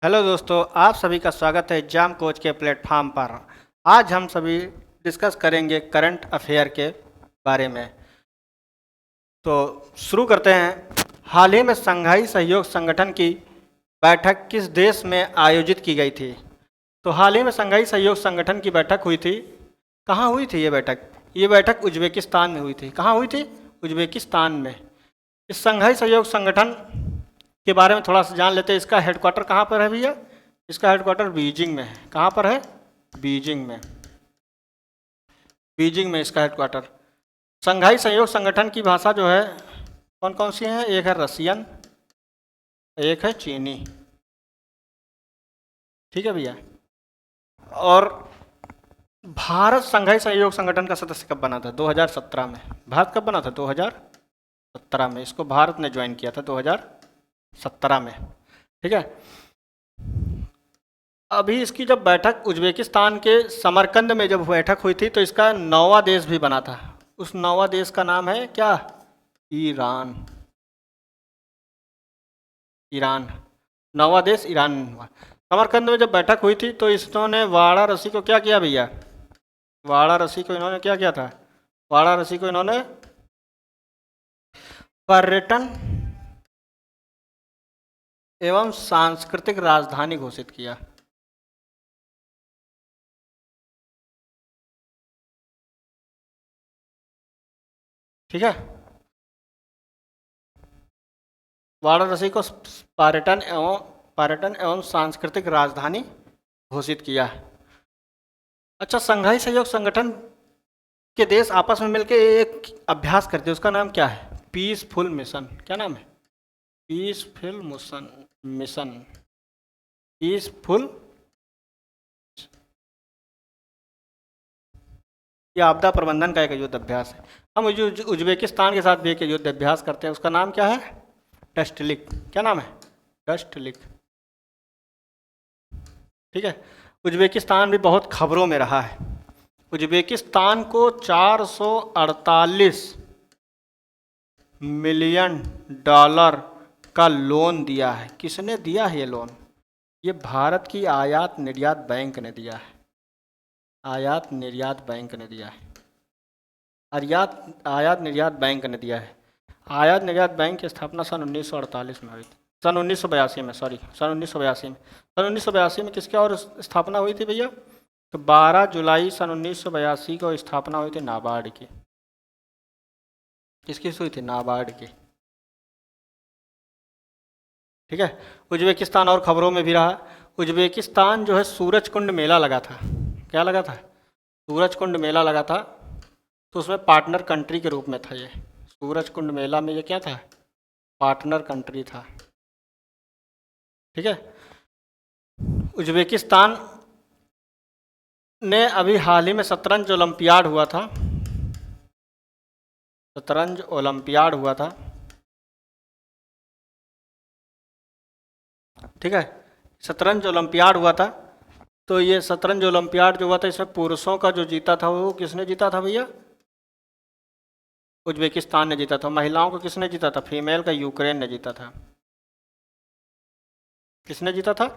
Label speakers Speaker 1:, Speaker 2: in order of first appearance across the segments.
Speaker 1: Hello दोस्तों, आप सभी का स्वागत है एग्जाम कोच के प्लेटफॉर्म पर। आज हम सभी डिस्कस करेंगे करंट अफेयर के बारे में। तो शुरू करते हैं। हाल ही में शंघाई सहयोग संगठन की बैठक किस देश में आयोजित की गई थी? तो हाल ही में शंघाई सहयोग संगठन की बैठक हुई थी। कहाँ हुई थी ये बैठक? ये बैठक उज्बेकिस्तान में हुई थी। कहाँ हुई थी? उज्बेकिस्तान में। इस शंघाई सहयोग संगठन के बारे में थोड़ा सा जान लेते हैं। इसका हेडक्वार्टर कहाँ पर है भैया? इसका हेडक्वार्टर बीजिंग में है। कहाँ पर है? बीजिंग में। बीजिंग में इसका हेडक्वार्टर। शंघाई सहयोग संगठन की भाषा जो है कौन कौन सी है? एक है रसियन, एक है चीनी। ठीक है भैया। और भारत शंघाई सहयोग संगठन का सदस्य कब बना था? 2017 में। भारत कब बना था? 2017 में। इसको भारत ने ज्वाइन किया था 2017 में। ठीक है। अभी इसकी जब बैठक उज्बेकिस्तान के समरकंद में जब बैठक हुई थी तो इसका 9वां देश भी बना था। उस 9वां देश का नाम है क्या? ईरान। ईरान। 9वां देश ईरान हुआ। समरकंद में जब बैठक हुई थी तो इन्होंने वाराणसी को क्या किया भैया? वाराणसी को इन्होंने क्या किया था? वाराणसी को इन्होंने पर्यटन एवं सांस्कृतिक राजधानी घोषित किया। ठीक है। वाराणसी को पर्यटन एवं सांस्कृतिक राजधानी घोषित किया। अच्छा, शंघाई सहयोग संगठन के देश आपस में मिलकर एक अभ्यास करते हैं, उसका नाम क्या है? Peaceful mission. क्या नाम है? Peaceful mission. पीसफुल। यह आपदा प्रबंधन का एक युद्ध अभ्यास है। हम उज्बेकिस्तान के साथ भी एक युद्ध अभ्यास करते हैं, उसका नाम क्या है? डस्टलिक। क्या नाम है? डस्टलिक। ठीक है। उज्बेकिस्तान भी बहुत खबरों में रहा है। उज्बेकिस्तान को 448 मिलियन डॉलर का लोन दिया है। किसने दिया है ये लोन? ये भारत की आयात निर्यात बैंक ने दिया है। आयात निर्यात बैंक ने दिया है। आयात निर्यात बैंक ने दिया है। आयात निर्यात बैंक की स्थापना सन 1948 में हुई थी। सन 1982 में, सॉरी, सन 1982 में। सन 1982 में किसके और स्थापना हुई थी भैया? तो 12 जुलाई सन 1982 को स्थापना हुई थी नाबार्ड की। किसकी हुई थी? नाबार्ड की। ठीक है। उज्बेकिस्तान और खबरों में भी रहा। उज्बेकिस्तान जो है सूरज कुंड मेला लगा था। क्या लगा था? सूरज कुंड मेला लगा था। तो उसमें पार्टनर कंट्री के रूप में था ये। सूरज कुंड मेला में ये क्या था? पार्टनर कंट्री था। ठीक है। उज्बेकिस्तान ने अभी हाल ही में शतरंज ओलंपियाड हुआ था। शतरंज ओलंपियाड हुआ था। ठीक है। शतरंज ओलंपियाड हुआ था। तो ये शतरंज ओलंपियाड जो हुआ था इसमें पुरुषों का जो जीता था वो किसने जीता था भैया? उज्बेकिस्तान ने जीता था। महिलाओं को किसने जीता था? फीमेल का यूक्रेन ने जीता था। किसने जीता था?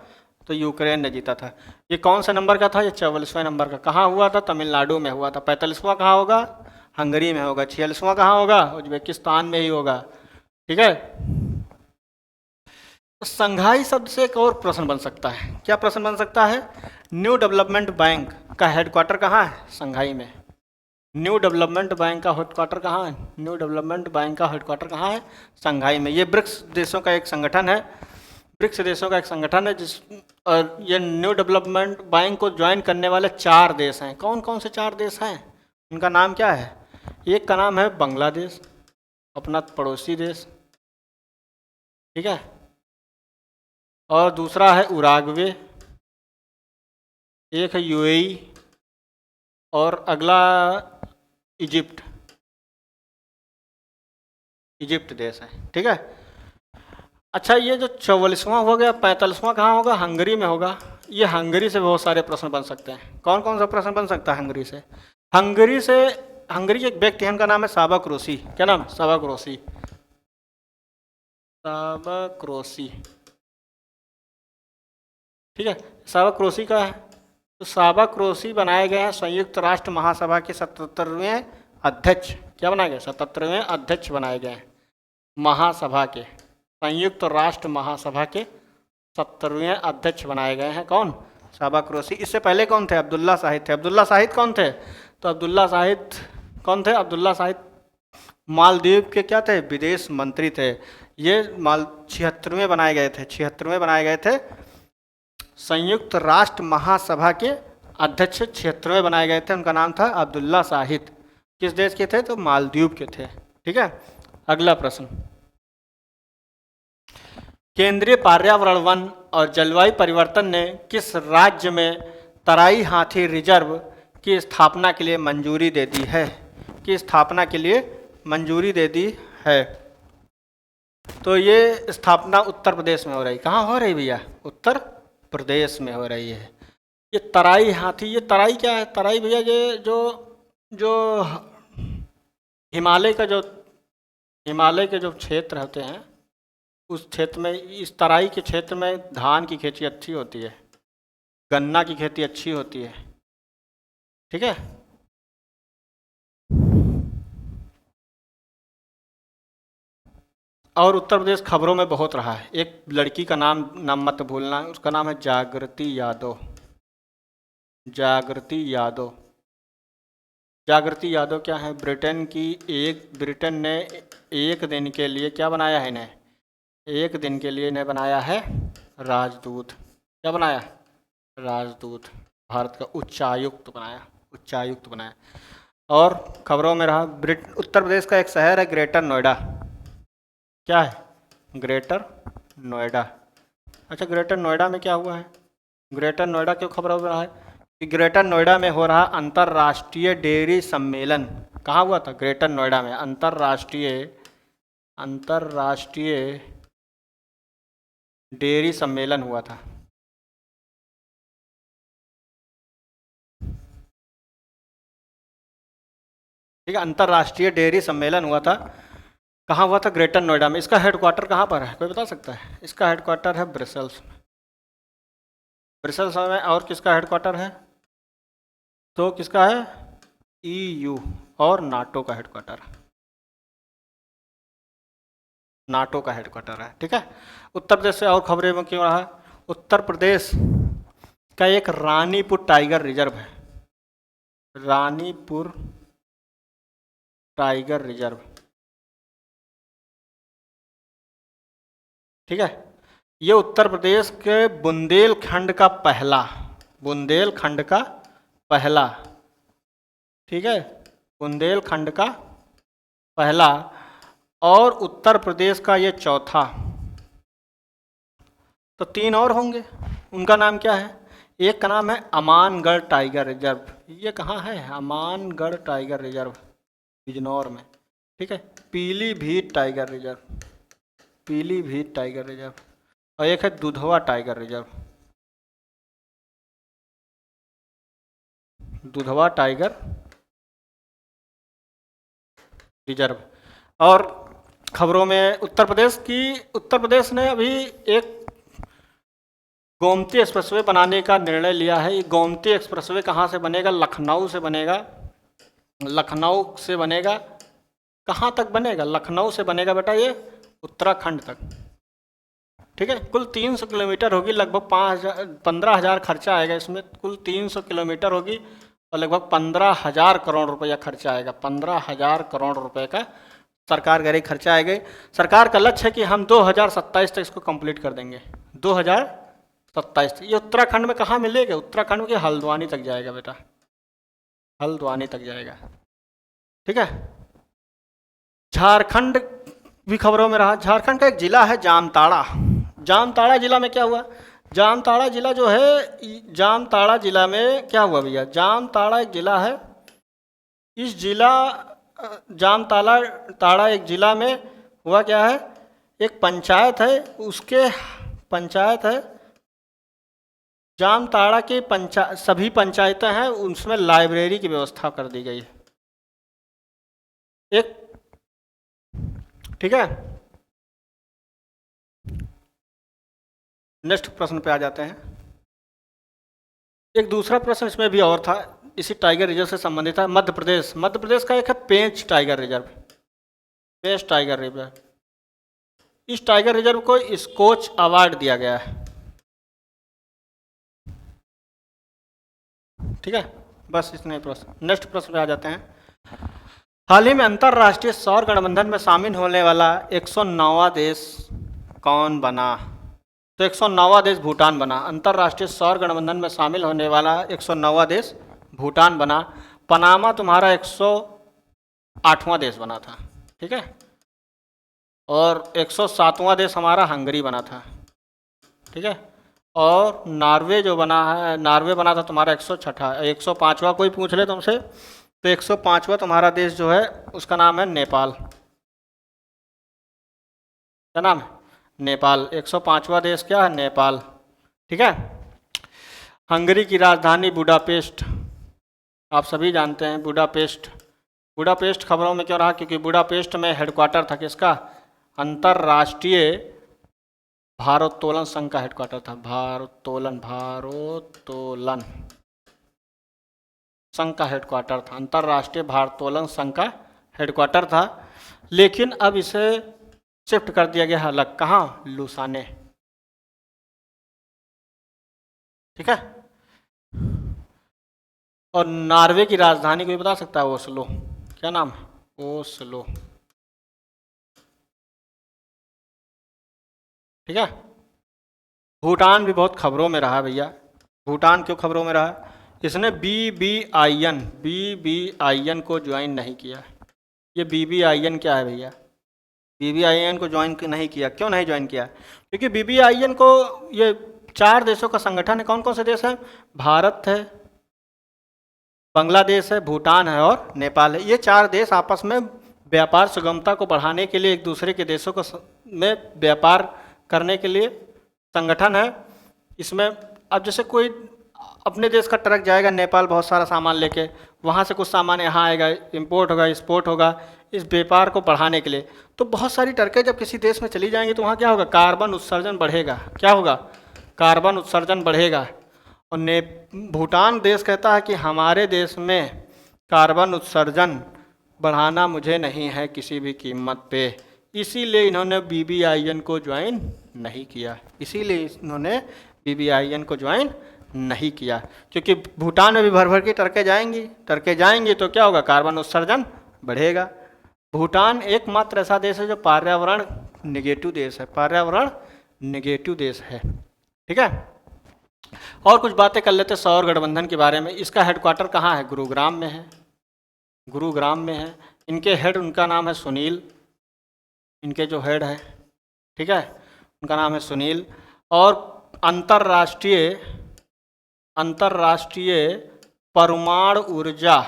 Speaker 1: तो यूक्रेन ने जीता था। ये कौन सा नंबर का था? ये 44वें नंबर का। कहाँ हुआ था? तमिलनाडु में हुआ था। 45वां कहाँ होगा? हंगरी में होगा। 46वां कहाँ होगा? उज्बेकिस्तान में ही होगा। ठीक है। तो संघाई शब्द से एक और प्रश्न बन सकता है। क्या प्रश्न बन सकता है? न्यू डेवलपमेंट बैंक का हेडक्वार्टर कहाँ है? संघाई में। न्यू डेवलपमेंट बैंक का हेडक्वार्टर कहाँ है? न्यू डेवलपमेंट बैंक का हेडक्वार्टर कहाँ है? संघाई में। ये ब्रिक्स देशों का एक संगठन है। ब्रिक्स देशों का एक संगठन है जिस और ये न्यू डेवलपमेंट बैंक को ज्वाइन करने वाले 4 देश हैं। कौन कौन से 4 देश हैं? उनका नाम क्या है? एक का नाम है बांग्लादेश, अपना पड़ोसी देश। ठीक है। और दूसरा है उराग्वे, एक है यूएई, और अगला इजिप्ट। इजिप्ट देश है। ठीक है। अच्छा, ये जो 44वां हो गया, 45वां कहाँ होगा? हंगरी में होगा। ये हंगरी से बहुत सारे प्रश्न बन सकते हैं। कौन कौन सा प्रश्न बन सकता है हंगरी से? हंगरी से हंगरी के एक व्यक्ति हैं, उनका नाम है साबक रोसी। क्या नाम है? साबक रोसी। साबक रोसी। ठीक है। साबाक रोसी का है, तो साबाक रोसी बनाए गए हैं संयुक्त राष्ट्र महासभा के 77वें अध्यक्ष। क्या बनाए गए? 77वें अध्यक्ष बनाए गए हैं महासभा के, संयुक्त राष्ट्र महासभा के 70वें अध्यक्ष बनाए गए हैं। कौन? साबाक रोसी। इससे पहले कौन थे? अब्दुल्ला शाहिद थे। अब्दुल्ला शाहिद कौन थे? तो अब्दुल्ला शाहिद कौन थे? अब्दुल्ला शाहिद मालदीव के क्या थे? विदेश मंत्री थे। ये 76वें बनाए गए थे, 76वें बनाए गए थे। संयुक्त राष्ट्र महासभा के अध्यक्ष 76वें बनाए गए थे। उनका नाम था अब्दुल्ला शाहिद। किस देश के थे? तो मालदीव के थे। ठीक है। अगला प्रश्न, केंद्रीय पर्यावरण वन और जलवायु परिवर्तन ने किस राज्य में तराई हाथी रिजर्व की स्थापना के लिए मंजूरी दे दी है? की स्थापना के लिए मंजूरी दे दी है। तो ये स्थापना उत्तर प्रदेश में हो रही। कहाँ हो रही भैया? उत्तर प्रदेश में हो रही है। ये तराई हाथी, ये तराई क्या है? तराई भैया ये जो जो हिमालय के जो क्षेत्र होते हैं, उस क्षेत्र में, इस तराई के क्षेत्र में धान की खेती अच्छी होती है, गन्ना की खेती अच्छी होती है। ठीक है। और उत्तर प्रदेश खबरों में बहुत रहा है। एक लड़की का नाम मत भूलना, उसका नाम है जागृति यादव। जागृति यादव। जागृति यादव क्या है? ब्रिटेन ने एक दिन के लिए क्या बनाया है इन्हें? एक दिन के लिए इन्हें बनाया है राजदूत। क्या बनाया? राजदूत। भारत का उच्चायुक्त बनाया। और खबरों में रहा, उत्तर प्रदेश का एक शहर है ग्रेटर नोएडा। क्या है? ग्रेटर नोएडा। अच्छा, ग्रेटर नोएडा में क्या हुआ है? ग्रेटर नोएडा क्यों खबर हो रहा है? कि ग्रेटर नोएडा में हो रहा अंतर्राष्ट्रीय डेयरी सम्मेलन। कहाँ हुआ था? ग्रेटर नोएडा में अंतर्राष्ट्रीय डेयरी सम्मेलन हुआ था। ठीक है, अंतर्राष्ट्रीय डेयरी सम्मेलन हुआ था। कहाँ हुआ था? ग्रेटर नोएडा में। इसका हेडक्वार्टर कहाँ पर है? कोई बता सकता है? इसका हेडक्वार्टर है ब्रसेल्स में। ब्रसेल्स में। और किसका हेडक्वार्टर है? तो किसका है? EU और नाटो का हेडक्वार्टर। नाटो का हेडक्वार्टर है। ठीक है। उत्तर प्रदेश से और खबरें में क्यों रहा? उत्तर प्रदेश का एक रानीपुर टाइगर रिजर्व है। Ranipur tiger reserve. ठीक है। ये उत्तर प्रदेश के बुंदेलखंड का पहला, ठीक है, बुंदेलखंड का पहला और उत्तर प्रदेश का ये चौथा। तो 3 और होंगे। उनका नाम क्या है? एक का नाम है अमानगढ़ टाइगर रिजर्व। ये कहाँ है? अमानगढ़ टाइगर रिजर्व, बिजनौर में। ठीक है। Pilibhit tiger reserve. और एक है Dudhwa tiger reserve. Dudhwa tiger reserve. और खबरों में उत्तर प्रदेश ने अभी एक गोमती एक्सप्रेसवे बनाने का निर्णय लिया है। ये गोमती एक्सप्रेसवे कहाँ से बनेगा? लखनऊ से बनेगा। कहाँ तक बनेगा? लखनऊ से बनेगा बेटा ये उत्तराखंड तक। ठीक है। कुल 300 किलोमीटर होगी, लगभग 15,000 खर्चा आएगा इसमें। कुल 300 किलोमीटर होगी और लगभग 15,000 करोड़ रुपया खर्चा आएगा। 15,000 करोड़ रुपए का सरकार कह रही खर्चा आएगा। सरकार का लक्ष्य है कि हम 2027 तक इसको कंप्लीट कर देंगे। 2027 तक। ये उत्तराखंड में कहाँ मिलेगा? उत्तराखंड के हल्द्वानी तक जाएगा बेटा, हल्द्वानी तक जाएगा। ठीक है। झारखंड भी खबरों में रहा। झारखंड का एक जिला है जामताड़ा। जामताड़ा जिला में क्या हुआ? जामताड़ा जिला जो है, जामताड़ा जिला में क्या हुआ भैया? जामताड़ा एक जिला है। इस जामताड़ा एक जिला में हुआ क्या है? एक पंचायत है, उसके पंचायत है जामताड़ा के सभी पंचायतें हैं, उसमें लाइब्रेरी की व्यवस्था कर दी गई है। एक, ठीक है। नेक्स्ट प्रश्न पे आ जाते हैं। एक दूसरा प्रश्न इसमें भी और था, इसी टाइगर रिजर्व से संबंधित है। मध्य प्रदेश, मध्य प्रदेश का एक है पेंच टाइगर रिजर्व, पेंच टाइगर रिजर्व। इस टाइगर रिजर्व को स्कोच अवार्ड दिया गया है। ठीक है, बस इतने प्रश्न। नेक्स्ट प्रश्न पे आ जाते हैं। हाल ही में अंतर्राष्ट्रीय सौर गठबंधन में शामिल होने वाला 109वां देश कौन बना? तो 109वां देश भूटान बना। अंतर्राष्ट्रीय सौर गठबंधन में शामिल होने वाला 109वां देश भूटान बना। पनामा तुम्हारा 108वां देश बना था। ठीक है, और 107वां देश हमारा हंगरी बना था। ठीक है, और नॉर्वे जो बना है, नॉर्वे बना था तुम्हारा 105वां। कोई पूछ ले तुमसे तो 105वां तुम्हारा देश जो है उसका नाम है नेपाल। क्या नाम है? नेपाल। 105वां देश क्या है? नेपाल। ठीक है, हंगरी की राजधानी बुडापेस्ट, आप सभी जानते हैं बुडापेस्ट। बुडापेस्ट खबरों में क्यों रहा? क्योंकि बुडापेस्ट में हेडक्वार्टर था किसका? अंतर्राष्ट्रीय भारोत्तोलन संघ का हेडक्वार्टर था। भारोत्तोलन संघ का हेडक्वार्टर था, अंतर्राष्ट्रीय भारोत्तोलन संघ का हेडक्वार्टर था। लेकिन अब इसे शिफ्ट कर दिया गया है अलग। कहाँ? लुसाने। ठीक है, और नॉर्वे की राजधानी कोई बता सकता है? ओस्लो। क्या नाम है? ओस्लो। ठीक है, भूटान भी बहुत खबरों में रहा भैया। भूटान क्यों खबरों में रहा? इसने BBIN को ज्वाइन नहीं किया। ये BBIN क्या है भैया? BBIN को ज्वाइन नहीं किया। क्यों नहीं ज्वाइन किया? क्योंकि BBIN को, ये 4 देशों का संगठन है। कौन कौन से देश हैं? भारत है, बांग्लादेश है, भूटान है और नेपाल है। ये 4 देश आपस में व्यापार सुगमता को बढ़ाने के लिए, एक दूसरे के देशों को में व्यापार करने के लिए संगठन है। इसमें अब जैसे कोई अपने देश का ट्रक जाएगा नेपाल बहुत सारा सामान लेके, वहाँ से कुछ सामान यहाँ आएगा, इंपोर्ट होगा, एक्सपोर्ट होगा, इस व्यापार को बढ़ाने के लिए। तो बहुत सारी ट्रकें जब किसी देश में चली जाएंगी तो वहाँ क्या होगा? कार्बन उत्सर्जन बढ़ेगा। क्या होगा? कार्बन उत्सर्जन बढ़ेगा। और भूटान देश कहता है कि हमारे देश में कार्बन उत्सर्जन बढ़ाना मुझे नहीं है किसी भी कीमत पे। इसीलिए इन्होंने BBIN को ज्वाइन नहीं किया। इसीलिए इन्होंने BBIN को ज्वाइन नहीं किया, क्योंकि भूटान में भी भर भर की ट्रकें जाएंगी तो क्या होगा? कार्बन उत्सर्जन बढ़ेगा। भूटान एकमात्र ऐसा देश है जो पर्यावरण निगेटिव देश है। पर्यावरण निगेटिव देश है। ठीक है, और कुछ बातें कर लेते हैं सौर गठबंधन के बारे में। इसका हेडक्वार्टर कहाँ है? गुरुग्राम में है। गुरुग्राम में है। इनके हेड, उनका नाम है सुनील। इनके जो हेड है, ठीक है, उनका नाम है सुनील। और अंतर्राष्ट्रीय परमाणु ऊर्जा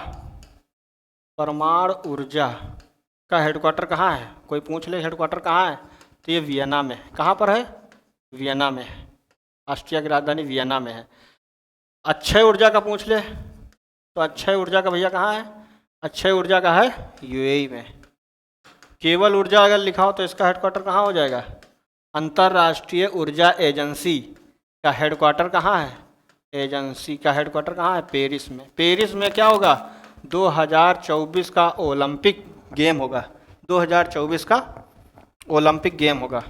Speaker 1: का हेडक्वार्टर कहाँ है? कोई पूछ ले हेडक्वार्टर कहाँ है, तो ये वियना में। कहाँ पर है? वियना में। ऑस्ट्रिया की राजधानी वियना में है। अक्षय ऊर्जा का पूछ ले तो अक्षय ऊर्जा का भैया कहाँ है? अक्षय ऊर्जा का है UAE में। केवल ऊर्जा अगर लिखा हो तो इसका हेडक्वार्टर कहाँ हो जाएगा? अंतर्राष्ट्रीय ऊर्जा एजेंसी का हेडक्वार्टर कहाँ है? एजेंसी का हेडक्वार्टर कहाँ है? पेरिस में। पेरिस में क्या होगा? 2024 का ओलंपिक गेम होगा। 2024 का ओलंपिक गेम होगा।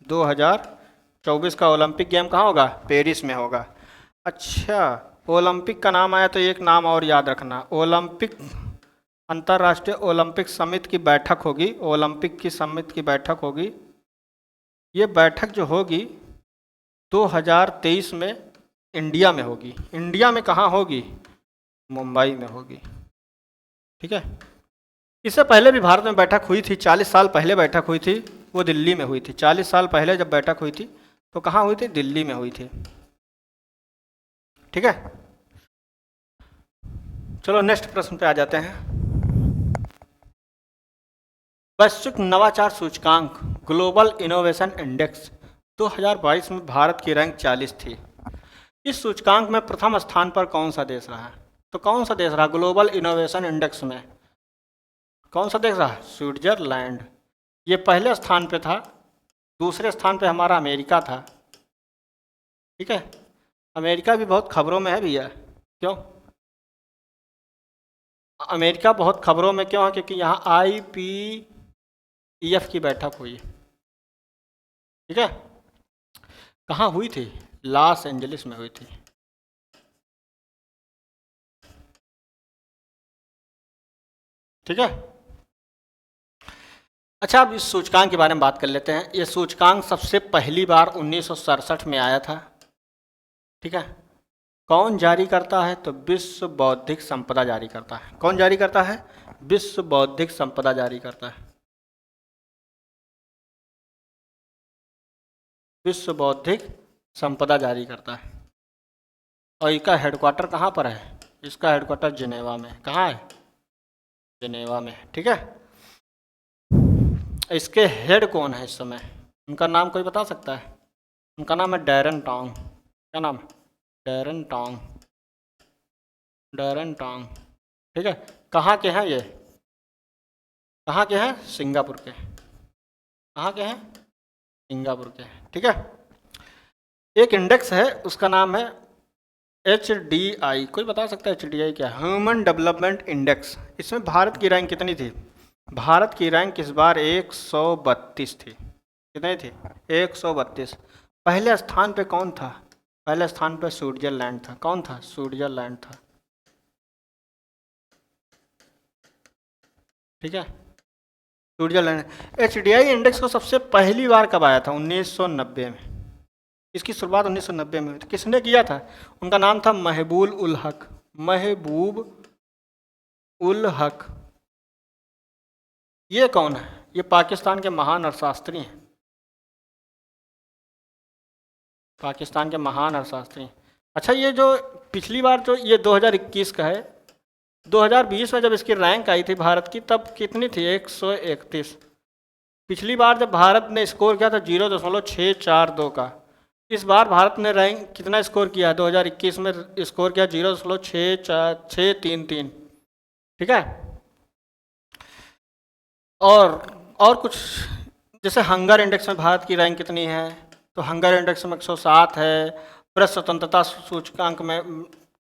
Speaker 1: 2024 का ओलंपिक गेम कहाँ होगा? पेरिस में होगा। अच्छा, ओलंपिक का नाम आया तो एक नाम और याद रखना। अंतर्राष्ट्रीय ओलंपिक समिति की बैठक होगी। ओलंपिक की समिति की बैठक होगी। ये बैठक जो होगी 2023 में इंडिया में होगी। इंडिया में कहाँ होगी? मुंबई में होगी। ठीक है, इससे पहले भी भारत में बैठक हुई थी। 40 साल पहले बैठक हुई थी, वो दिल्ली में हुई थी। 40 साल पहले जब बैठक हुई थी तो कहाँ हुई थी? दिल्ली में हुई थी। ठीक है, चलो नेक्स्ट प्रश्न पे आ जाते हैं। वैश्विक नवाचार सूचकांक ग्लोबल इनोवेशन इंडेक्स 2022 में भारत की रैंक 40 थी। इस सूचकांक में प्रथम स्थान पर कौन सा देश रहा? तो कौन सा देश रहा ग्लोबल इनोवेशन इंडेक्स में? कौन सा देश रहा? स्विट्जरलैंड। ये पहले स्थान पे था। दूसरे स्थान पे हमारा अमेरिका था। ठीक है, अमेरिका भी बहुत खबरों में है भैया। क्यों? अमेरिका बहुत खबरों में क्यों है? क्योंकि यहाँ IPEF की बैठक हुई है। ठीक है, कहाँ हुई थी? लॉस एंजलिस में हुई थी। ठीक है, अच्छा अब इस सूचकांक के बारे में बात कर लेते हैं। ये सूचकांक सबसे पहली बार 1967 में आया था। ठीक है, कौन जारी करता है? तो विश्व बौद्धिक संपदा जारी करता है। कौन जारी करता है? विश्व बौद्धिक संपदा जारी करता है। विश्व बौद्धिक संपदा जारी करता है। और इसका हेडक्वार्टर कहाँ पर है? इसका हेडक्वार्टर जिनेवा में। कहाँ है? जिनेवा में। ठीक है, इसके हेड कौन है इस समय? उनका नाम कोई बता सकता है? उनका नाम है डैरन टोंग। क्या नाम? डैरन टोंग। डैरन टोंग। ठीक है, कहाँ के हैं ये? कहाँ के हैं? सिंगापुर के। कहाँ के हैं? सिंगापुर के। ठीक है, एक इंडेक्स है उसका नाम है HDI। कोई बता सकता है HDI क्या है? Human development index. इसमें भारत की रैंक कितनी थी? भारत की रैंक इस बार 132 थी। कितनी थी? 132। पहले स्थान पे कौन था? पहले स्थान पे स्विट्जरलैंड था। कौन था? स्विट्जरलैंड था। ठीक है, स्विट्जरलैंड। HDI इंडेक्स को सबसे पहली बार कब आया था? 1990 में। इसकी शुरुआत 1990 में हुई थी। किसने किया था? उनका नाम था महबूब उल हक। महबूब उल हक। ये कौन है? ये पाकिस्तान के महान अर्थशास्त्री हैं। पाकिस्तान के महान अर्थशास्त्री। अच्छा, ये जो पिछली बार जो ये 2021 का है, 2020 में जब इसकी रैंक आई थी भारत की तब कितनी थी? 131। पिछली बार जब भारत ने स्कोर किया था 0.642 का। इस बार भारत ने रैंक कितना स्कोर किया? 2021 में स्कोर किया 0.633। ठीक है, और कुछ जैसे हंगर इंडेक्स में भारत की रैंक कितनी है? तो हंगर इंडेक्स में 107 है। प्रेस स्वतंत्रता सूचकांक में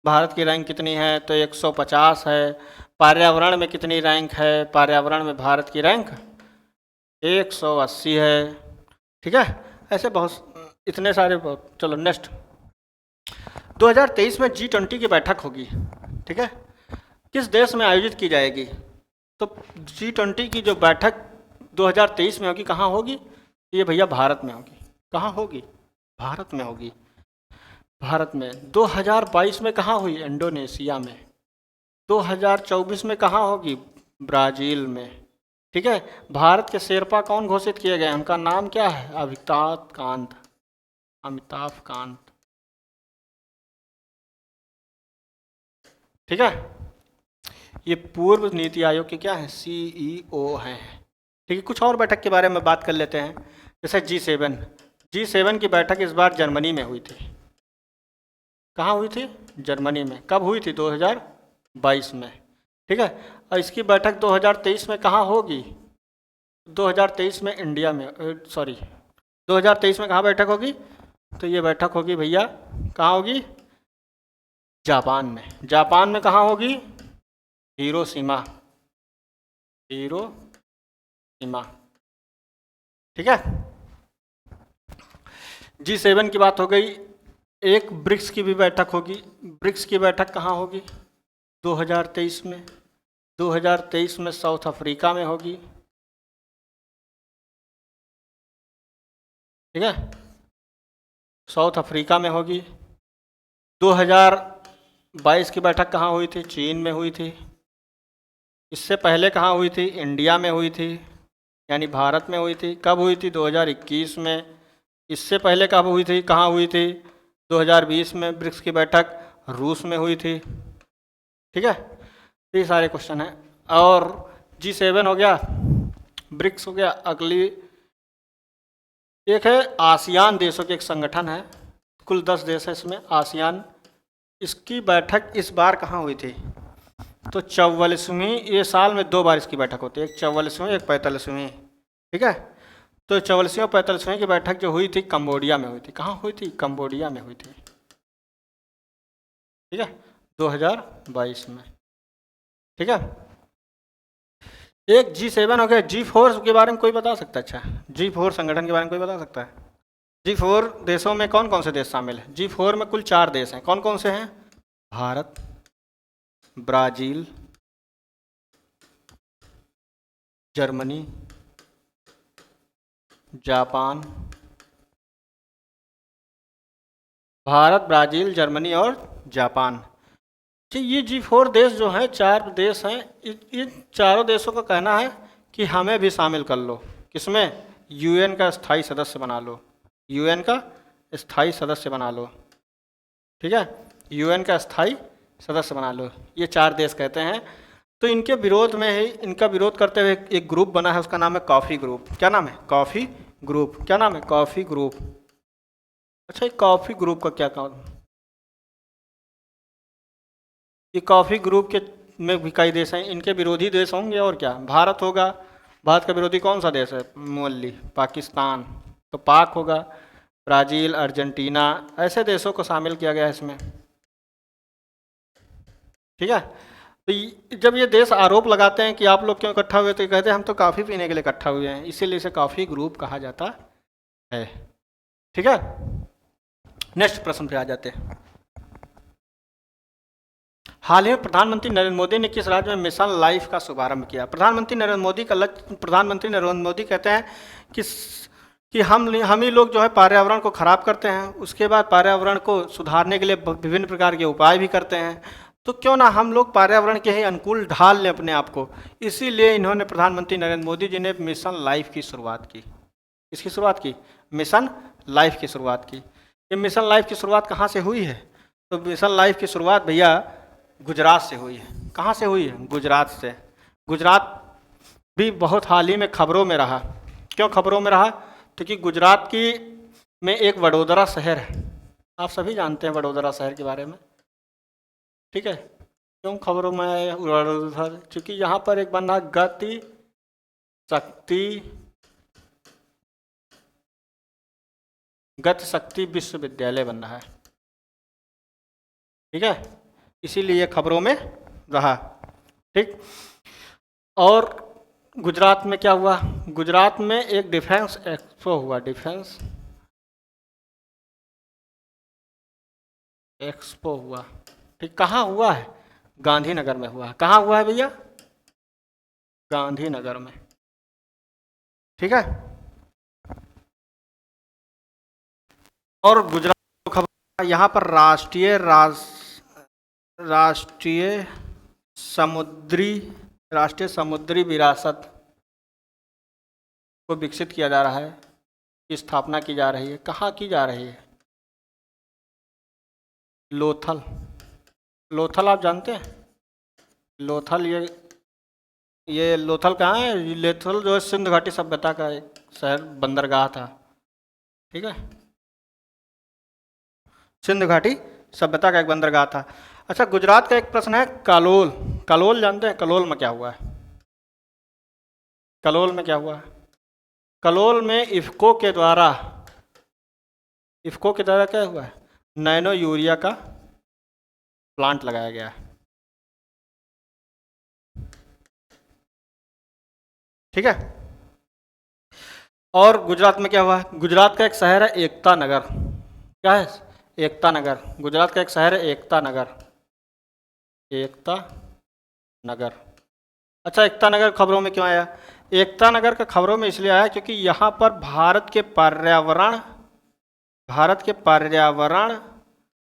Speaker 1: भारत की रैंक कितनी है? तो 150 है। पर्यावरण में कितनी रैंक है? पर्यावरण में भारत की रैंक 180 है। ठीक है, ऐसे बहुत इतने सारे बहुत। चलो नेक्स्ट, 2023 में G20 की बैठक होगी। ठीक है, किस देश में आयोजित की जाएगी? तो G20 की जो बैठक 2023 में होगी, कहाँ होगी? ये भैया भारत में होगी। कहाँ होगी? भारत में होगी। भारत में। 2022 में कहाँ हुई? इंडोनेशिया में। 2024 में कहाँ होगी? ब्राज़ील में। ठीक है, भारत के शेरपा कौन घोषित किए गए? उनका नाम क्या है? अमिताभ कांत। अमिताभ कांत। ठीक है, ये पूर्व नीति आयोग के क्या है? CEO हैं। ठीक है, कुछ और बैठक के बारे में बात कर लेते हैं। जैसे G7 की बैठक इस बार जर्मनी में हुई थी। कहाँ हुई थी? जर्मनी में। कब हुई थी? 2022 में। ठीक है, और इसकी बैठक 2023 में कहाँ होगी? 2023 में इंडिया में, सॉरी 2023 में कहाँ बैठक होगी? तो ये बैठक होगी भैया, कहाँ होगी? जापान में। जापान में कहाँ होगी? हिरोशिमा। हिरोशिमा। ठीक है, G7 की बात हो गई। एक ब्रिक्स की भी बैठक होगी। ब्रिक्स की बैठक कहाँ होगी? 2023 में। 2023 में साउथ अफ्रीका में होगी। ठीक है, साउथ अफ्रीका में होगी। 2022 की बैठक कहाँ हुई थी? चीन में हुई थी। इससे पहले कहाँ हुई थी? इंडिया में हुई थी, यानी भारत में हुई थी। कब हुई थी? 2021 में। इससे पहले कब हुई थी? कहाँ हुई थी? 2020 में। ब्रिक्स की बैठक रूस में हुई थी। ठीक है, ये सारे क्वेश्चन हैं। और G7 हो गया, ब्रिक्स हो गया। अगली एक है आसियान देशों के एक संगठन है, कुल 10 देश है इसमें, आसियान। इसकी बैठक इस बार कहाँ हुई थी? तो 44वीं। ये साल में 2 बार इसकी बैठक होती है, एक 44वीं एक 45वीं। ठीक है, तो 44वीं और 45वीं की बैठक जो हुई थी कंबोडिया में हुई थी। कहाँ हुई थी? कंबोडिया में हुई थी। ठीक है, 2022 में। ठीक है, एक G7 हो गया। G4 के बारे में कोई बता सकता है? अच्छा, G4 संगठन के बारे में कोई बता सकता है? G4 देशों में कौन कौन से देश शामिल हैं? G4 में कुल 4 देश हैं। कौन कौन से हैं? Bharat, Brazil, Germany, Japan. Bharat, Brazil, Germany और जापान। जी, ये G4 देश जो हैं, 4 देश हैं। इन चारों देशों का कहना है कि हमें भी शामिल कर लो। किसमें? यूएन का स्थायी सदस्य बना लो। यूएन का स्थायी सदस्य बना लो। ठीक है, यूएन का स्थायी सदस्य बना लो, ये 4 देश कहते हैं। तो इनके विरोध में ही, इनका विरोध करते हुए एक ग्रुप बना है, उसका नाम है कॉफ़ी ग्रुप। क्या नाम है? Coffee group. क्या नाम है? Coffee group. अच्छा, ये कॉफ़ी ग्रुप का क्या काम? ये कॉफ़ी ग्रुप के में भी कई देश हैं, इनके विरोधी देश होंगे और क्या? भारत होगा। भारत का विरोधी कौन सा देश है? मोली, पाकिस्तान, तो पाक होगा। ब्राज़ील, अर्जेंटीना, ऐसे देशों को शामिल किया गया है इसमें। ठीक है, तो जब ये देश आरोप लगाते हैं कि आप लोग क्यों इकट्ठा हुए, तो ये कहते हैं हम तो कॉफ़ी पीने के लिए इकट्ठा हुए हैं, इसीलिए इसे कॉफ़ी ग्रुप कहा जाता है। ठीक है, नेक्स्ट प्रश्न पे आ जाते हैं। हाल ही में प्रधानमंत्री नरेंद्र मोदी ने किस राज्य में मिशन लाइफ का शुभारंभ किया? प्रधानमंत्री नरेंद्र मोदी का लक्ष्य, प्रधानमंत्री नरेंद्र मोदी कहते हैं कि हम ही लोग जो है पर्यावरण को खराब करते हैं, उसके बाद पर्यावरण को सुधारने के लिए विभिन्न प्रकार के उपाय भी करते हैं, तो क्यों ना हम लोग पर्यावरण के ही अनुकूल ढाल लें अपने आप को। इसीलिए इन्होंने, प्रधानमंत्री नरेंद्र मोदी जी ने मिशन लाइफ की शुरुआत की। इसकी शुरुआत की, मिशन लाइफ की शुरुआत की। ये मिशन लाइफ की शुरुआत कहाँ से हुई है? तो मिशन लाइफ की शुरुआत भैया गुजरात से हुई है। कहाँ से हुई है? गुजरात से। गुजरात भी बहुत हाल ही में खबरों में रहा। क्यों खबरों में रहा? क्योंकि गुजरात की में एक वडोदरा शहर है, आप सभी जानते हैं वडोदरा शहर के बारे में। ठीक है, क्यों खबरों में आया वडोदरा? क्योंकि यहाँ पर एक बना गति शक्ति विश्वविद्यालय बन रहा है। ठीक है, इसीलिए खबरों में रहा। ठीक, और गुजरात में क्या हुआ? गुजरात में एक डिफेंस एक्सपो हुआ। डिफेंस एक्सपो हुआ। ठीक, कहाँ हुआ है? गांधीनगर में हुआ। कहाँ हुआ है भैया? गांधीनगर में। ठीक है, और गुजरात खबर यहाँ पर राष्ट्रीय समुद्री विरासत को विकसित किया जा रहा है, की स्थापना की जा रही है। कहाँ की जा रही है? लोथल। लोथल आप जानते हैं? लोथल, ये लोथल कहाँ है? लोथल जो है सिंधु घाटी सभ्यता का एक शहर, बंदरगाह था। ठीक है, सिंधु घाटी सभ्यता का एक बंदरगाह था। अच्छा, गुजरात का एक प्रश्न है, कलोल। कलोल जानते हैं? कलोल में क्या हुआ है? कलोल में क्या हुआ है? कलोल में इफ्को के द्वारा क्या हुआ है? नैनो यूरिया का प्लांट लगाया गया है। ठीक है, और गुजरात में क्या हुआ? गुजरात का एक शहर है एकता नगर। क्या है? एकता नगर। गुजरात का एक शहर है एकता नगर। एकता नगर। अच्छा, एकता नगर खबरों में क्यों आया? एकता नगर का खबरों में इसलिए आया क्योंकि यहाँ पर भारत के पर्यावरण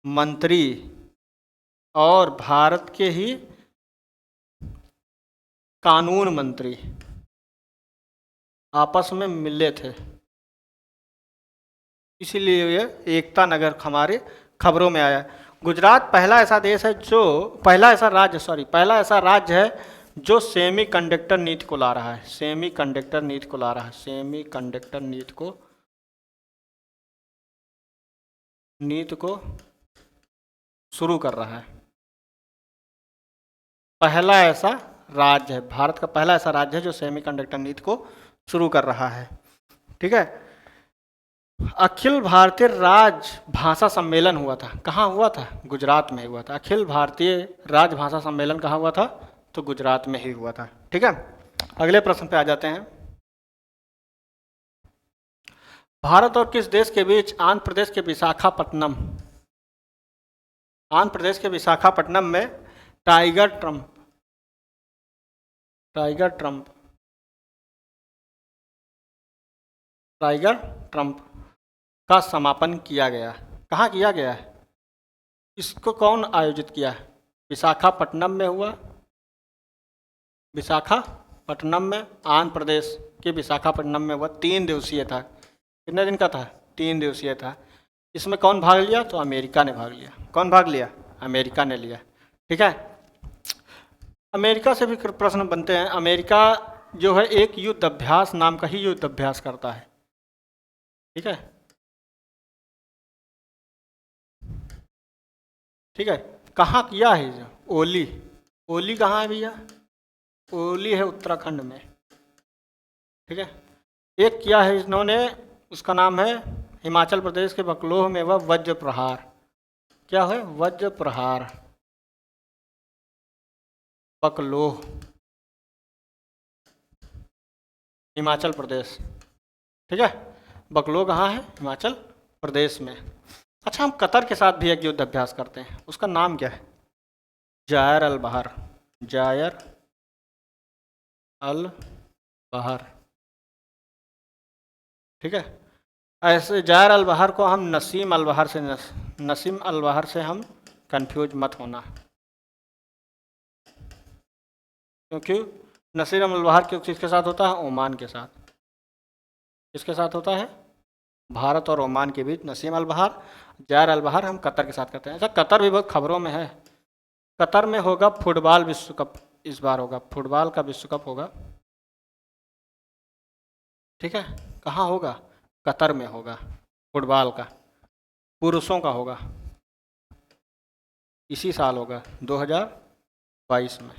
Speaker 1: मंत्री और भारत के ही कानून मंत्री आपस में मिले थे, इसीलिए ये एकता नगर हमारे खबरों में आया। गुजरात पहला ऐसा राज्य है जो सेमी कंडक्टर नीति को ला रहा है। सेमी कंडक्टर नीति को शुरू कर रहा है। पहला ऐसा राज्य है, भारत का पहला ऐसा राज्य है जो सेमी कंडक्टर नीति को शुरू कर रहा है। ठीक है, अखिल भारतीय राजभाषा सम्मेलन हुआ था, कहाँ हुआ था? गुजरात में हुआ था। अखिल भारतीय राजभाषा सम्मेलन कहाँ हुआ था? तो गुजरात में ही हुआ था। ठीक है, अगले प्रश्न पे आ जाते हैं। भारत और किस देश के बीच आंध्र प्रदेश के विशाखापट्टनम, आंध्र प्रदेश के विशाखापट्टनम में tiger Trump tiger Trump tiger Trump का समापन किया गया? कहाँ किया गया है? इसको कौन आयोजित किया है? विशाखापट्टनम में हुआ, विशाखापट्टनम में, आंध्र प्रदेश के विशाखापट्टनम में हुआ। 3 दिवसीय था। कितने दिन का था? 3 दिवसीय था। इसमें कौन भाग लिया? तो अमेरिका ने भाग लिया। कौन भाग लिया? अमेरिका ने लिया। ठीक है, अमेरिका से भी प्रश्न बनते हैं। अमेरिका जो है एक युद्ध अभ्यास नाम का ही युद्ध अभ्यास करता है। ठीक है, ठीक है, कहाँ किया है ये? ओली, ओली कहाँ है भैया? ओली है उत्तराखंड में। ठीक है, एक किया है इन्होंने, उसका नाम है हिमाचल प्रदेश के बकलोह में वह वज्र प्रहार। क्या है? वज्र प्रहार, बकलोह, हिमाचल प्रदेश। ठीक है, बकलोह कहाँ है? हिमाचल प्रदेश में। अच्छा, हम कतर के साथ भी एक युद्ध अभ्यास करते हैं, उसका नाम क्या है? जायर अल बहर, जायर अल बहर। ठीक है, ऐसे जायर अल बहर को हम नसीम अल बहर से नसीम अल बहर से हम कंफ्यूज मत होना, क्योंकि नसीम अल बहर किसके साथ होता है? ओमान के साथ। किसके साथ होता है? भारत और ओमान के बीच नसीम अल बहर। जायर अल बहर हम कतर के साथ करते हैं। अच्छा, कतर भी बहुत खबरों में है। कतर में होगा फुटबॉल विश्व कप, इस बार होगा फुटबॉल का विश्व कप होगा। ठीक है, कहाँ होगा? कतर में होगा फुटबॉल का, पुरुषों का होगा, इसी साल होगा 2022 में।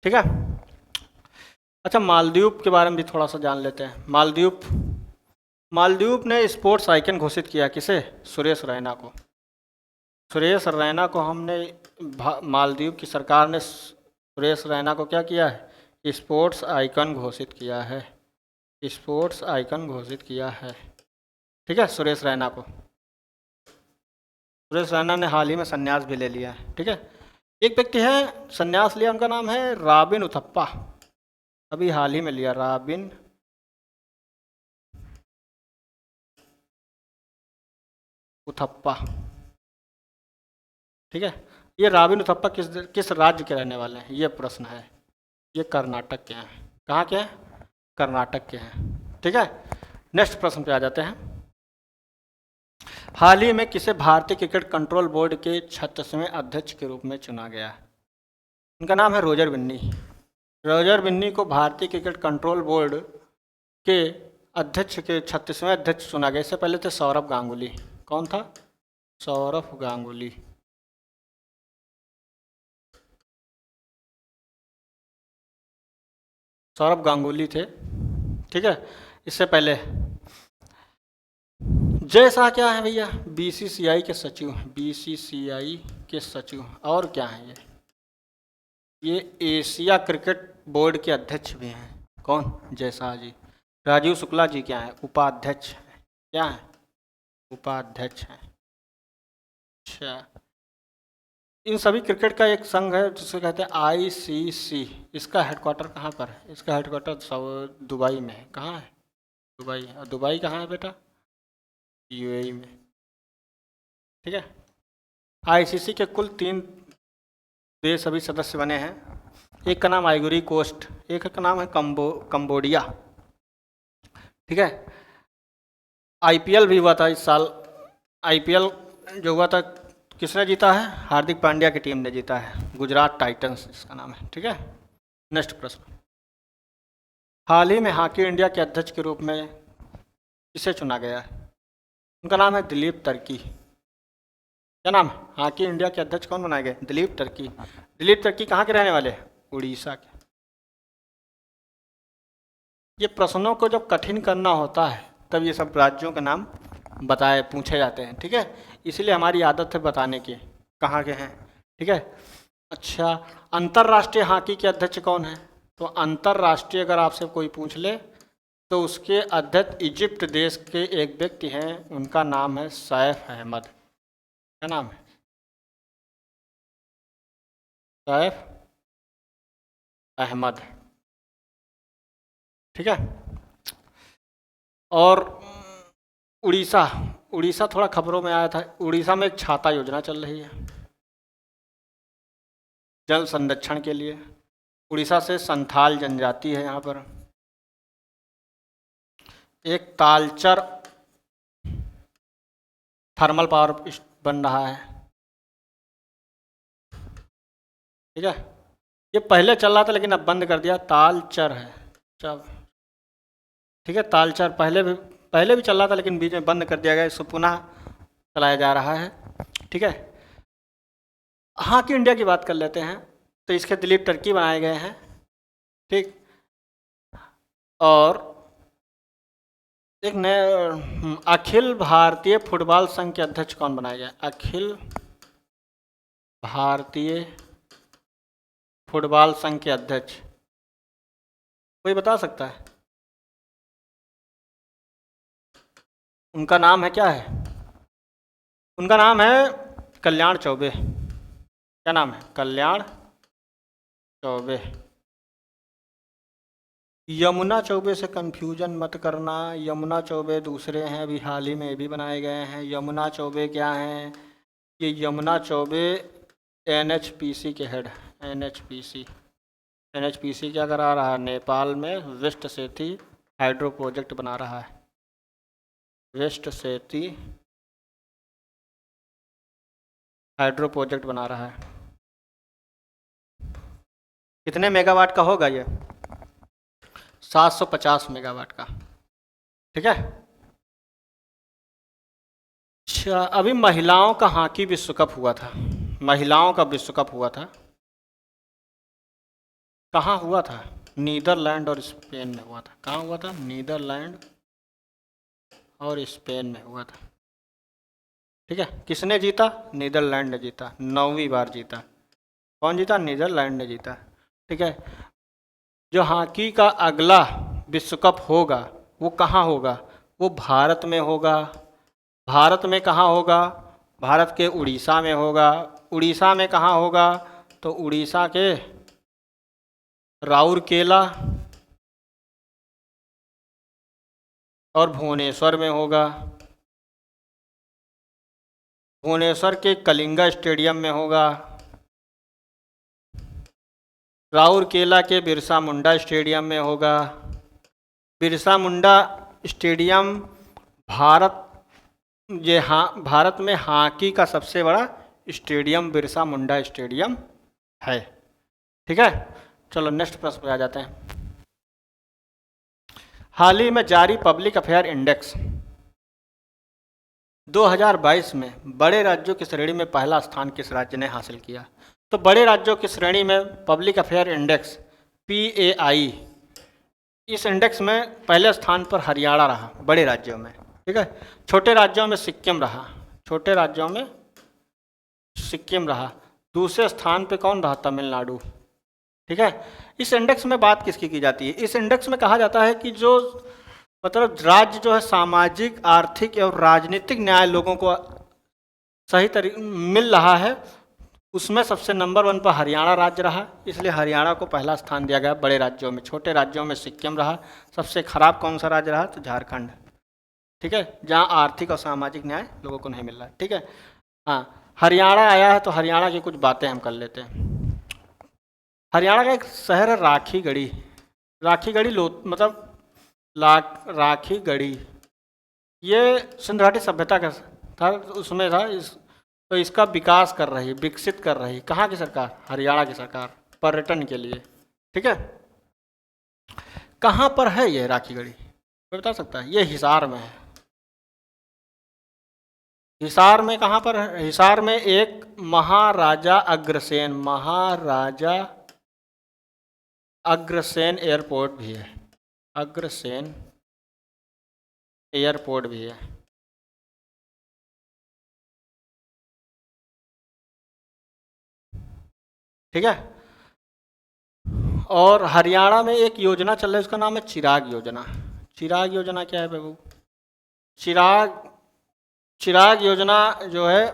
Speaker 1: ठीक है, अच्छा, मालदीव के बारे में भी थोड़ा सा जान लेते हैं। मालदीव, मालदीव ने स्पोर्ट्स आइकन घोषित किया, किसे? सुरेश रैना को। सुरेश रैना को हमने, मालदीव की सरकार ने सुरेश रैना को क्या किया है? स्पोर्ट्स आइकन घोषित किया है। स्पोर्ट्स आइकन घोषित किया है। ठीक है, सुरेश रैना को। सुरेश रैना ने हाल ही में संन्यास भी ले लिया है। ठीक है, एक व्यक्ति है संन्यास लिया, उनका नाम है रॉबिन उथप्पा। अभी हाल ही में लिया, रॉबिन उथप्पा। ठीक है, ये रॉबिन उथप्पा किस राज्य के रहने वाले हैं? ये प्रश्न है। ये कर्नाटक के हैं। कहाँ के हैं? कर्नाटक के हैं। ठीक है, नेक्स्ट प्रश्न पे आ जाते हैं। हाल ही में किसे भारतीय क्रिकेट कंट्रोल बोर्ड के 36वें अध्यक्ष के रूप में चुना गया? उनका नाम है रोजर बिन्नी। रोजर बिन्नी को भारतीय क्रिकेट कंट्रोल बोर्ड के अध्यक्ष के 36वें अध्यक्ष चुना गया। इससे पहले थे सौरभ गांगुली। कौन था? सौरभ गांगुली। सौरभ गांगुली थे। ठीक है, इससे पहले जय शाह क्या है भैया? बीसीसीआई के सचिव हैं। बीसीसीआई के सचिव, और क्या हैं ये एशिया क्रिकेट बोर्ड के अध्यक्ष भी हैं। कौन? जय शाह जी। राजीव शुक्ला जी क्या है? उपाध्यक्ष हैं। क्या है? उपाध्यक्ष हैं। अच्छा, इन सभी क्रिकेट का एक संघ है जिसे कहते हैं आईसीसी। इसका हेडक्वार्टर कहाँ पर है? इसका हेडक्वार्टर दुबई में है। कहाँ है? दुबई। और दुबई कहाँ है बेटा? यूएई में। ठीक है, आईसीसी के कुल 3 देश अभी सदस्य बने हैं। एक का नाम आइवरी कोस्ट, एक का नाम है कंबोडिया। ठीक है, आईपीएल भी हुआ था इस साल। आईपीएल जो हुआ था, किसने जीता है? हार्दिक पांड्या की टीम ने जीता है, गुजरात टाइटंस इसका नाम है। ठीक है, नेक्स्ट प्रश्न। हाल ही में हॉकी इंडिया के अध्यक्ष के रूप में किसे चुना गया है? उनका नाम है दिलीप तर्की। क्या नाम है? हॉकी इंडिया के अध्यक्ष कौन बनाए गए? दिलीप तर्की। दिलीप तर्की कहाँ के रहने वाले? उड़ीसा के। ये प्रश्नों को जब कठिन करना होता है तब ये सब राज्यों के नाम बताए पूछे जाते हैं, ठीक है। इसलिए हमारी आदत है बताने की कहाँ के हैं, ठीक है। अच्छा, अंतर्राष्ट्रीय हॉकी के अध्यक्ष कौन है? तो अंतर्राष्ट्रीय अगर आपसे कोई पूछ ले तो उसके अध्यक्ष इजिप्ट देश के एक व्यक्ति हैं, उनका नाम है सैफ अहमद। क्या नाम है? सैफ अहमद, ठीक है। और उड़ीसा, उड़ीसा थोड़ा खबरों में आया था। उड़ीसा में एक छाता योजना चल रही है जल संरक्षण के लिए। उड़ीसा से संथाल जनजाति है यहाँ पर। एक तालचर थर्मल पावर बन रहा है, ठीक है। ये पहले चल रहा था लेकिन अब बंद कर दिया, तालचर है जब, ठीक है। तालचर पहले भी चल रहा था लेकिन बीच में बंद कर दिया गया, इसको पुनः चलाया जा रहा है, ठीक है। हॉकी इंडिया की बात कर लेते हैं। तो इसके दिलीप टर्की बनाए गए हैं, ठीक। और एक नए अखिल भारतीय फुटबॉल संघ के अध्यक्ष कौन बनाया गया? अखिल भारतीय फुटबॉल संघ के अध्यक्ष कोई बता सकता है? उनका नाम है, क्या है उनका नाम? है कल्याण चौबे। क्या नाम है? कल्याण चौबे। यमुना चौबे से कंफ्यूजन मत करना, यमुना चौबे दूसरे हैं, अभी हाल ही में भी बनाए गए हैं। यमुना चौबे क्या हैं? ये यमुना चौबे एनएचपीसी के हेड, एनएचपीसी क्या करा रहा है? नेपाल में वेस्ट सेती हाइड्रो प्रोजेक्ट बना रहा है। वेस्ट सेती हाइड्रो प्रोजेक्ट बना रहा है। कितने मेगावाट का होगा ये? 750 मेगावाट का, ठीक है। अच्छा, अभी महिलाओं का हॉकी विश्व कप हुआ था, महिलाओं का विश्व कप हुआ था। कहाँ हुआ था? नीदरलैंड और स्पेन में हुआ था। कहाँ हुआ था? नीदरलैंड और स्पेन में हुआ था, ठीक है। किसने जीता? नीदरलैंड ने जीता, 9वीं बार जीता। कौन जीता? नीदरलैंड ने जीता, ठीक है। जो हॉकी का अगला विश्व कप होगा वो कहाँ होगा? वो भारत में होगा। भारत में कहाँ होगा? भारत के उड़ीसा में होगा। उड़ीसा में कहाँ होगा? तो उड़ीसा के राउरकेला और भुवनेश्वर में होगा। भुवनेश्वर के कलिंगा स्टेडियम में होगा। राउरकेला के बिरसा मुंडा स्टेडियम में होगा। बिरसा मुंडा स्टेडियम भारत में हॉकी का सबसे बड़ा स्टेडियम बिरसा मुंडा स्टेडियम है, ठीक है। चलो नेक्स्ट प्रश्न पे आ जाते हैं। हाल ही में जारी पब्लिक अफेयर इंडेक्स 2022 में बड़े राज्यों की श्रेणी में पहला स्थान किस राज्य ने हासिल किया? तो बड़े राज्यों की श्रेणी में पब्लिक अफेयर इंडेक्स PAI, इस इंडेक्स में पहले स्थान पर हरियाणा रहा बड़े राज्यों में, ठीक है। छोटे राज्यों में सिक्किम रहा, छोटे राज्यों में सिक्किम रहा। दूसरे स्थान पे कौन रहा? तमिलनाडु, ठीक है। इस इंडेक्स में बात किसकी की जाती है? इस इंडेक्स में कहा जाता है कि जो मतलब राज्य जो है सामाजिक, आर्थिक और राजनीतिक न्याय लोगों को सही तरीके मिल रहा है, उसमें सबसे नंबर 1 पर हरियाणा राज्य रहा। इसलिए हरियाणा को पहला स्थान दिया गया बड़े राज्यों में। छोटे राज्यों में सिक्किम रहा। सबसे खराब कौन सा राज्य रहा? तो झारखंड, ठीक है, जहाँ आर्थिक और सामाजिक न्याय लोगों को नहीं मिल रहा, ठीक है। हाँ, हरियाणा आया है तो हरियाणा की कुछ बातें हम कर लेते हैं। हरियाणा का एक शहर है राखीगढ़ी। राखीगढ़ी मतलब राखीगढ़ी, ये सिंधु घाटी सभ्यता का था, उसमें था। तो इसका विकास कर रही, विकसित कर रही कहाँ की सरकार? हरियाणा की सरकार, पर्यटन के लिए, ठीक है। कहाँ पर है ये राखीगढ़ी? कोई बता सकता है? ये हिसार में है। हिसार में कहाँ पर है? हिसार में एक महाराजा अग्रसेन एयरपोर्ट भी है। अग्रसेन एयरपोर्ट भी है। ठीक है। और हरियाणा में एक योजना चल रही है, उसका नाम है चिराग योजना। चिराग योजना क्या है बाबू? चिराग चिराग योजना जो है,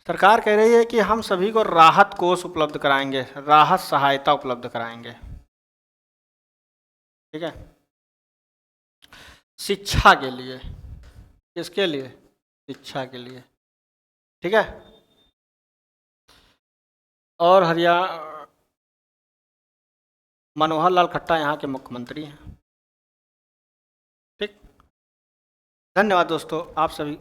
Speaker 1: सरकार कह रही है कि हम सभी को राहत कोष उपलब्ध कराएंगे, राहत सहायता उपलब्ध कराएंगे। ठीक है। शिक्षा के लिए। किसके लिए? शिक्षा के लिए। ठीक है। और मनोहर लाल खट्टर यहाँ के मुख्यमंत्री हैं। ठीक। धन्यवाद दोस्तों, आप सभी